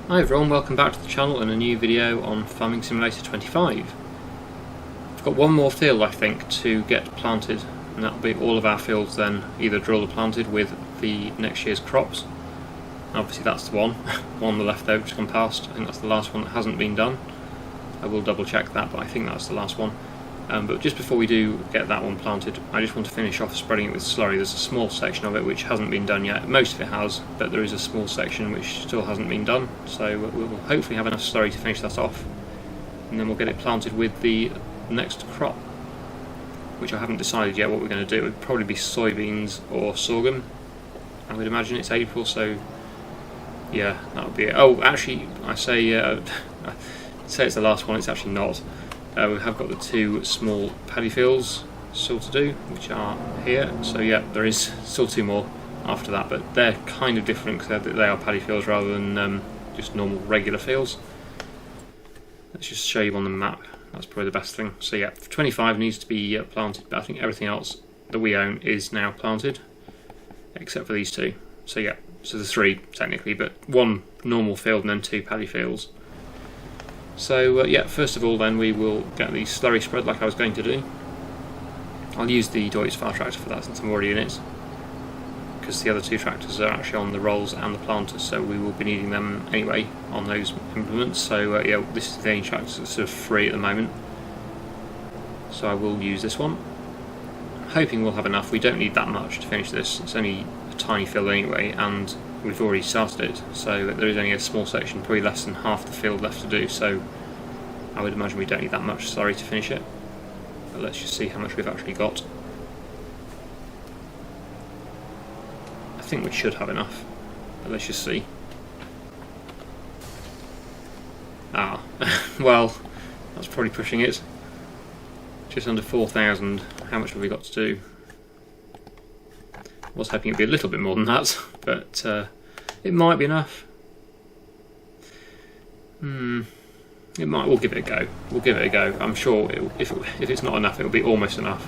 Hi everyone, welcome back to the channel and a new video on Farming Simulator 25. I've got one more field I think to get planted, and that'll be all of our fields then either drilled or planted with the next year's crops. Obviously that's the one on the left there which has gone past. I think that's the last one that hasn't been done. I will double check that, but I think that's the last one. But just before we do get that one planted, I just want to finish off spreading it with slurry. There's a small section of it which hasn't been done yet. Most of it has, but there is a small section which still hasn't been done. So we'll hopefully have enough slurry to finish that off, and then we'll get it planted with the next crop, which I haven't decided yet what we're going to do. It would probably be soybeans or sorghum. I would imagine it's April, so yeah, that would be it. Oh, actually, I say it's the last one. It's actually not. We have got the two small paddy fields still to do, which are here. So yeah, there is still two more after that, but they're kind of different because they are paddy fields rather than just normal regular fields. Let's just show you on the map. That's probably the best thing. So yeah, 25 needs to be planted, but I think everything else that we own is now planted, except for these two. So yeah, so there's three technically, but one normal field and then two paddy fields. So yeah, first of all then we will get the slurry spread like I was going to do. I'll use the Deutz fire tractor for that since I'm already in it, because the other two tractors are actually on the rolls and the planters, so we will be needing them anyway on those implements. So yeah, this is the only tractor that's sort of free at the moment, so I will use this one. I'm hoping we'll have enough. We don't need that much to finish this. It's only a tiny field anyway, and we've already started it, so there is only a small section, probably less than half the field left to do, so I would imagine we don't need that much slurry to finish it. But let's just see how much we've actually got. I think we should have enough, but let's just see. Ah, well, that's probably pushing it. Just under 4,000. How much have we got to do? I was hoping it'd be a little bit more than that, but it might be enough. It might. We'll give it a go. We'll give it a go. I'm sure if it's not enough, it'll be almost enough.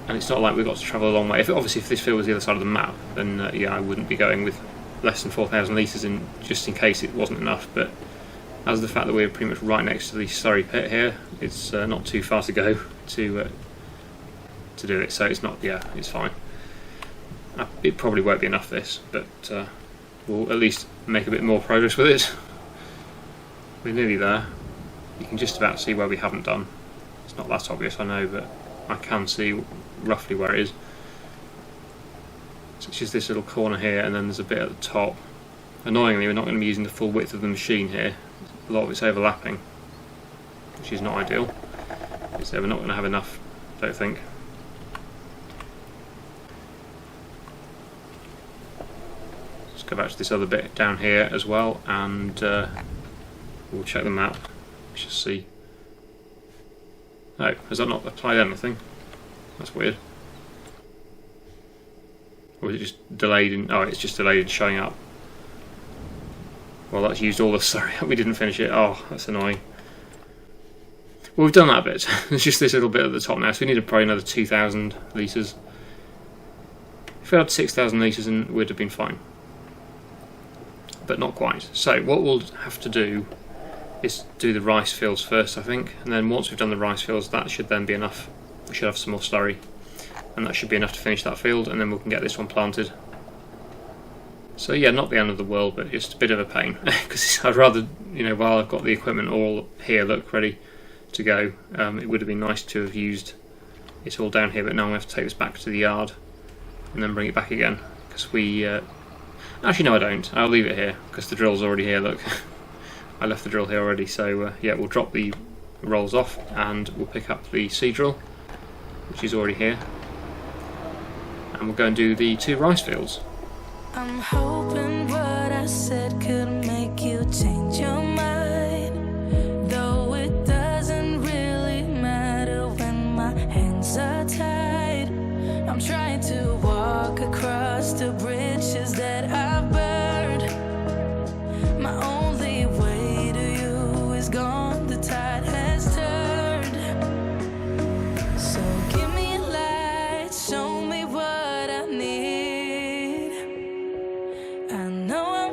And it's not like we've got to travel a long way. Obviously, if this field was the other side of the map, then yeah, I wouldn't be going with less than 4,000 litres in, just in case it wasn't enough. But as the fact that we're pretty much right next to the slurry pit here, it's not too far to go to do it. So it's not. Yeah, it's fine. It probably won't be enough this, but we'll at least make a bit more progress with it. We're nearly there. You can just about see where we haven't done. It's not that obvious, I know, but I can see roughly where it is. So it's just this little corner here, and then there's a bit at the top. Annoyingly, we're not going to be using the full width of the machine here. A lot of it's overlapping, which is not ideal. So we're not going to have enough, I don't think. Go back to this other bit down here as well, and we'll check the map. Let's just see. Oh, has that not applied anything? That's weird. Or is it just delayed in... Oh, it's just delayed in showing up. Well, that's used all the... Sorry, we didn't finish it. Oh, that's annoying. Well, we've done that bit. There's just this little bit at the top now, so we need probably another 2,000 litres. If we had 6,000 litres, then we'd have been fine. But not quite. So what we'll have to do is do the rice fields first, I think, and then once we've done the rice fields, that should then be enough. We should have some more slurry, and that should be enough to finish that field, and then we can get this one planted. So yeah, not the end of the world, but just a bit of a pain, because I'd rather, you know, while I've got the equipment all here, look ready to go, it would have been nice to have used it all down here, but now we have to take this back to the yard and then bring it back again, because we actually, no, I don't. I'll leave it here because the drill's already here. Look, I left the drill here already. So yeah, we'll drop the rolls off and we'll pick up the seed drill, which is already here, and we'll go and do the two rice fields. I'm hoping what I said could make you change your mind, though it doesn't really matter when my hands are tied. I'm trying to walk across the bridges that I've burned. My only way to you is gone, the tide has turned. So give me a light, show me what I need. I know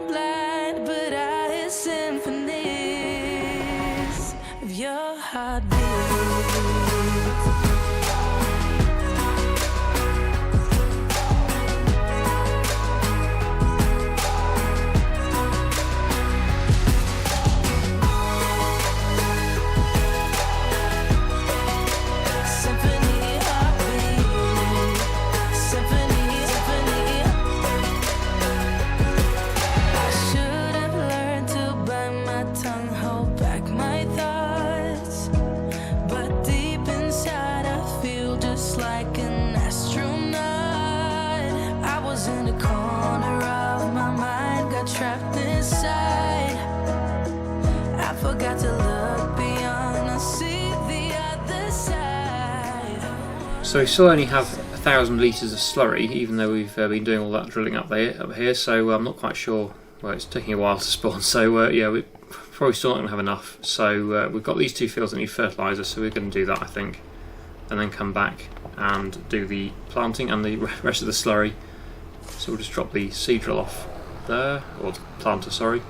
side. I forgot to look beyond and see the other side. So we still only have 1,000 litres of slurry, even though we've been doing all that drilling up here. So I'm not quite sure. Well, it's taking a while to spawn. So yeah, we're probably still not going to have enough. So we've got these 2 fields that need fertiliser, so we're going to do that, I think, and then come back and do the planting and the rest of the slurry. So we'll just drop the seed drill off there, or the planter, sorry,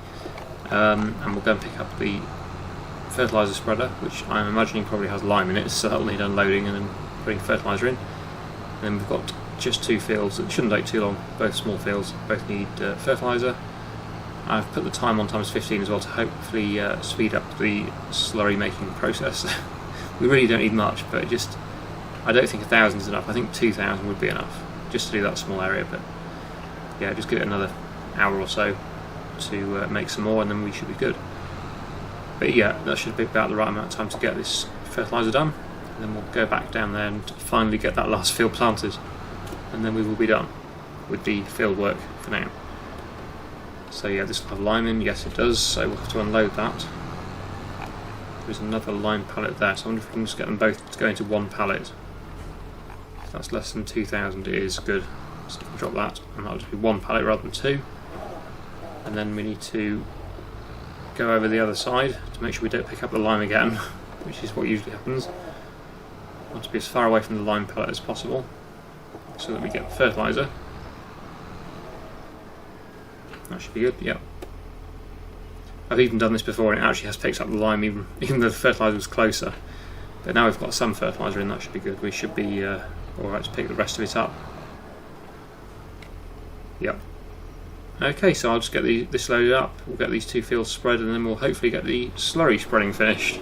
and we'll go and pick up the fertiliser spreader, which I'm imagining probably has lime in it, so that'll need unloading and then putting fertiliser in. And then we've got just 2 fields that shouldn't take too long, both small fields, both need fertiliser. I've put the time on times 15 as well to hopefully speed up the slurry making process. We really don't need much, but just I don't think 1,000 is enough. I think 2,000 would be enough just to do that small area, but yeah, just give it another hour or so to make some more, and then we should be good. But yeah, that should be about the right amount of time to get this fertiliser done, and then we'll go back down there and finally get that last field planted, and then we will be done with the field work for now. So yeah, this will have lime in, yes it does, so we'll have to unload that. There's another lime pallet there, so I wonder if we can just get them both to go into one pallet. So that's less than 2,000, it is good. So we can drop that, and that'll just be 1 pallet rather than 2. And then we need to go over the other side to make sure we don't pick up the lime again, which is what usually happens. I want to be as far away from the lime pallet as possible, so that we get the fertiliser. That should be good, yeah. I've even done this before and it actually has picked up the lime even though the fertiliser was closer. But now we've got some fertiliser in, that should be good. We should be alright to pick the rest of it up. Yep. Okay, so I'll just get this loaded up, we'll get these 2 fields spread, and then we'll hopefully get the slurry spreading finished.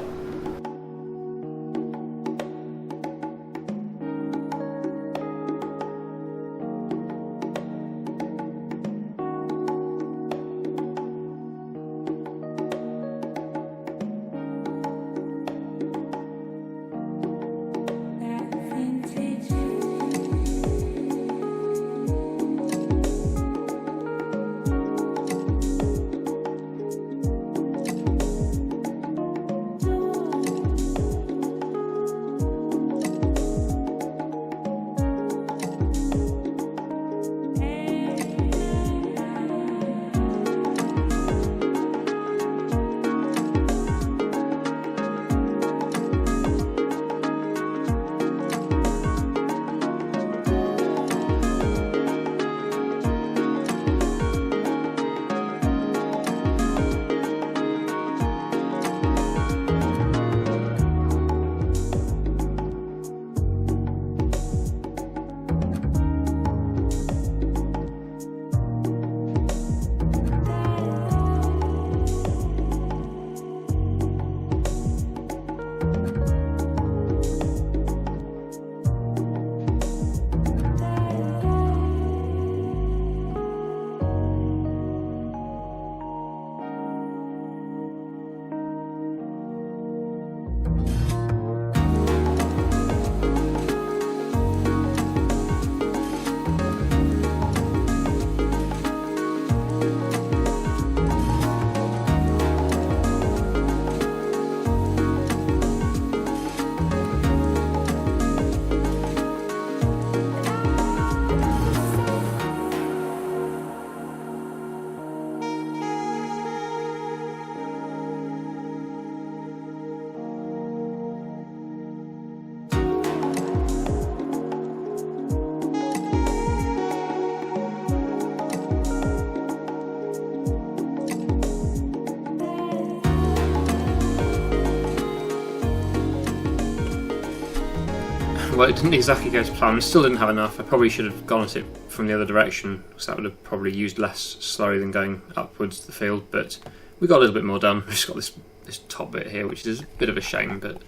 Well, it didn't exactly go to plan. I still didn't have enough. I probably should have gone at it from the other direction, because that would have probably used less slurry than going upwards the field, but we got a little bit more done. We've just got this top bit here, which is a bit of a shame, but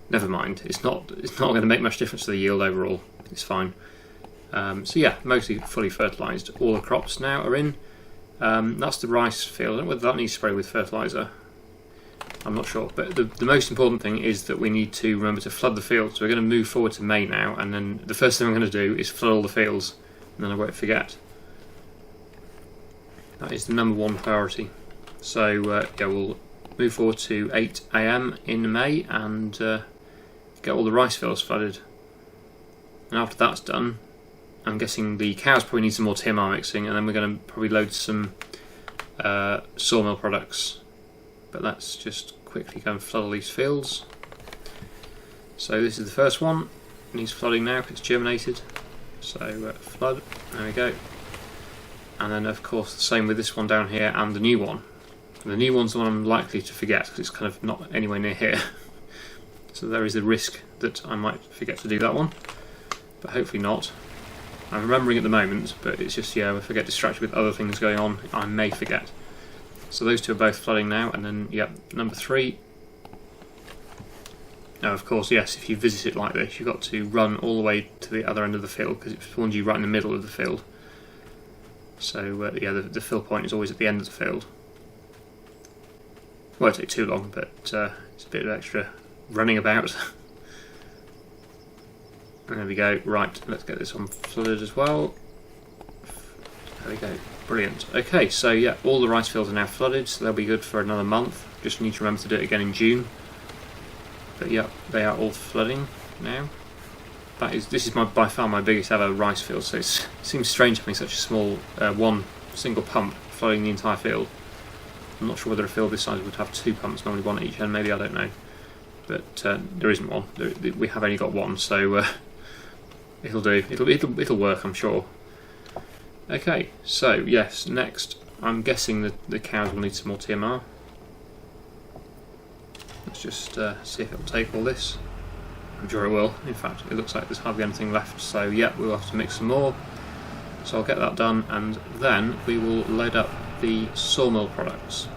never mind. It's not going to make much difference to the yield overall. It's fine. So yeah, mostly fully fertilised. All the crops now are in. That's the rice field. I don't know whether that needs spray with fertiliser. I'm not sure, but the most important thing is that we need to remember to flood the field. So we're going to move forward to May now, and then the first thing I'm going to do is flood all the fields, and then I won't forget. That is the number one priority. So yeah, we'll move forward to 8 AM in May and get all the rice fields flooded. And after that's done, I'm guessing the cows probably need some more TMR mixing, and then we're going to probably load some sawmill products. But let's just quickly go and flood all these fields. So this is the first one. It needs flooding now because it's germinated. So flood, there we go. And then of course the same with this one down here and the new one. And the new one's the one I'm likely to forget because it's kind of not anywhere near here. So there is a risk that I might forget to do that one, but hopefully not. I'm remembering at the moment, but it's just, yeah, if I get distracted with other things going on, I may forget. So those two are both flooding now, and then, yep, number 3. Now, of course, yes, if you visit it like this, you've got to run all the way to the other end of the field, because it spawns you right in the middle of the field. So, yeah, the fill point is always at the end of the field. It won't take too long, but it's a bit of extra running about. And there we go. Right, let's get this one flooded as well. There we go. Brilliant. Okay, so yeah, all the rice fields are now flooded, so they'll be good for another month. Just need to remember to do it again in June. But yeah, they are all flooding now. This is by far my biggest ever rice field, so it seems strange having such a small one single pump flooding the entire field. I'm not sure whether a field this size would have 2 pumps, normally one at each end, maybe, I don't know. But there isn't one. We have only got one, so it'll do. It'll work, I'm sure. Okay, so yes, next I'm guessing that the cows will need some more TMR. Let's just see if it'll take all this. I'm sure it will. In fact, it looks like there's hardly anything left, so yeah, we'll have to mix some more. So I'll get that done, and then we will load up the sawmill products.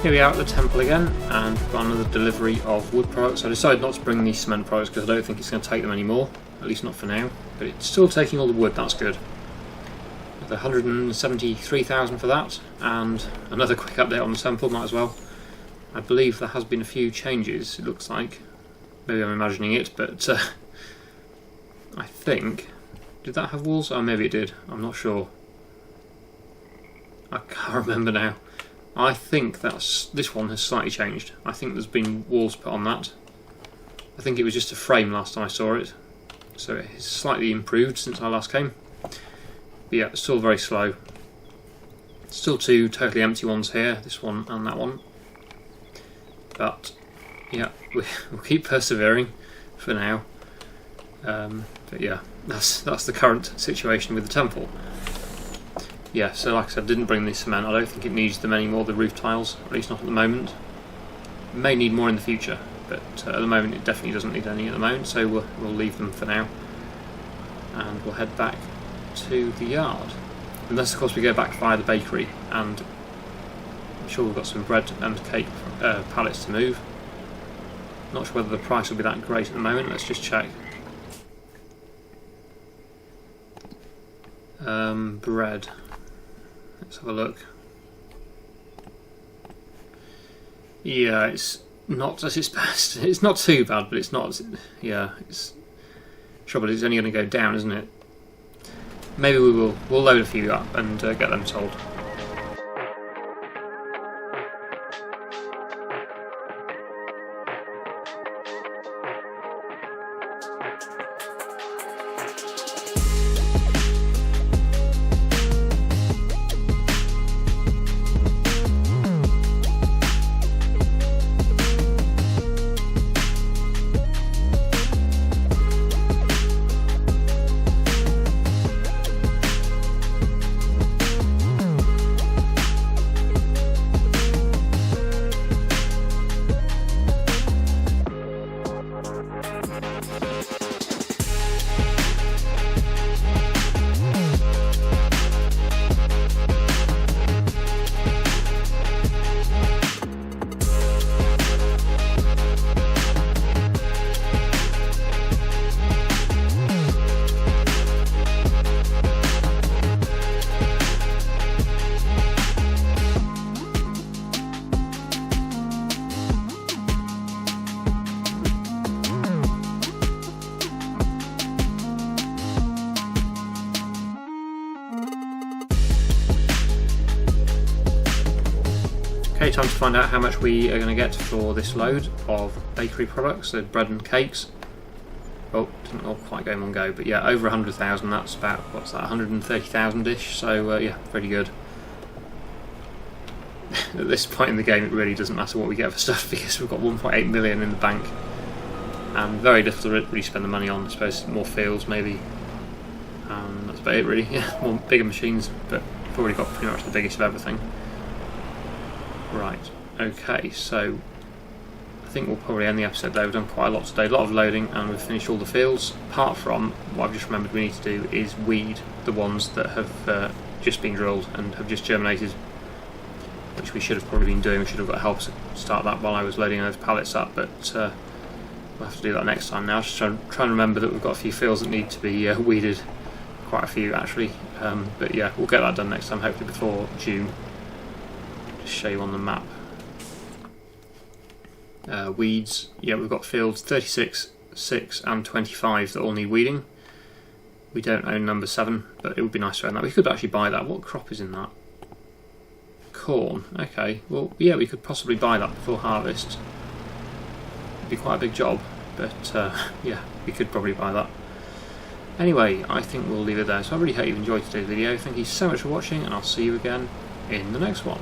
Here we are at the temple again, and we've got another delivery of wood products. I decided not to bring these cement products because I don't think it's going to take them anymore, at least not for now. But it's still taking all the wood, that's good. With 173,000 for that, and another quick update on the temple, might as well. I believe there has been a few changes, it looks like. Maybe I'm imagining it, but I think... Did that have walls? Oh, maybe it did, I'm not sure. I can't remember now. I think this one has slightly changed. I think there's been walls put on that. I think it was just a frame last time I saw it. So it has slightly improved since I last came. But yeah, it's still very slow. Still two totally empty ones here, this one and that one. But yeah, we'll keep persevering for now. But yeah, that's the current situation with the temple. Yeah, so like I said, I didn't bring the cement. I don't think it needs them anymore, the roof tiles, at least not at the moment. It may need more in the future, but at the moment it definitely doesn't need any at the moment, so we'll leave them for now. And we'll head back to the yard. Unless of course we go back via the bakery, and I'm sure we've got some bread and cake pallets to move. Not sure whether the price will be that great at the moment, let's just check. Bread. Let's have a look. Yeah, it's not at its best. It's not too bad, but it's not. Yeah, it's trouble. It's only going to go down, isn't it? Maybe we'll load a few up and get them sold. Okay, time to find out how much we are going to get for this load of bakery products, so bread and cakes. Oh, didn't all quite go in one go, but yeah, over 100,000, that's about, what's that, 130,000-ish, so yeah, pretty good. At this point in the game it really doesn't matter what we get for stuff because we've got 1.8 million in the bank and very little to really spend the money on. I suppose more fields maybe, and that's about it really. Yeah, more bigger machines, but we've already got pretty much the biggest of everything. Right, okay, so I think we'll probably end the episode there. We've done quite a lot today, a lot of loading, and we've finished all the fields, apart from what I've just remembered we need to do is weed the ones that have just been drilled and have just germinated, which we should have probably been doing. We should have got help to start that while I was loading those pallets up, but we'll have to do that next time now. Just trying to remember that we've got a few fields that need to be weeded, quite a few actually, but yeah, we'll get that done next time, hopefully before June. Show you on the map. Weeds, yeah, we've got fields 36, 6 and 25 that all need weeding. We don't own number 7, but it would be nice to own that. We could actually buy that. What crop is in that? Corn. Okay, well yeah, we could possibly buy that before harvest. It'd be quite a big job, but yeah, we could probably buy that. Anyway, I think we'll leave it there. So I really hope you enjoyed today's video. Thank you so much for watching, and I'll see you again in the next one.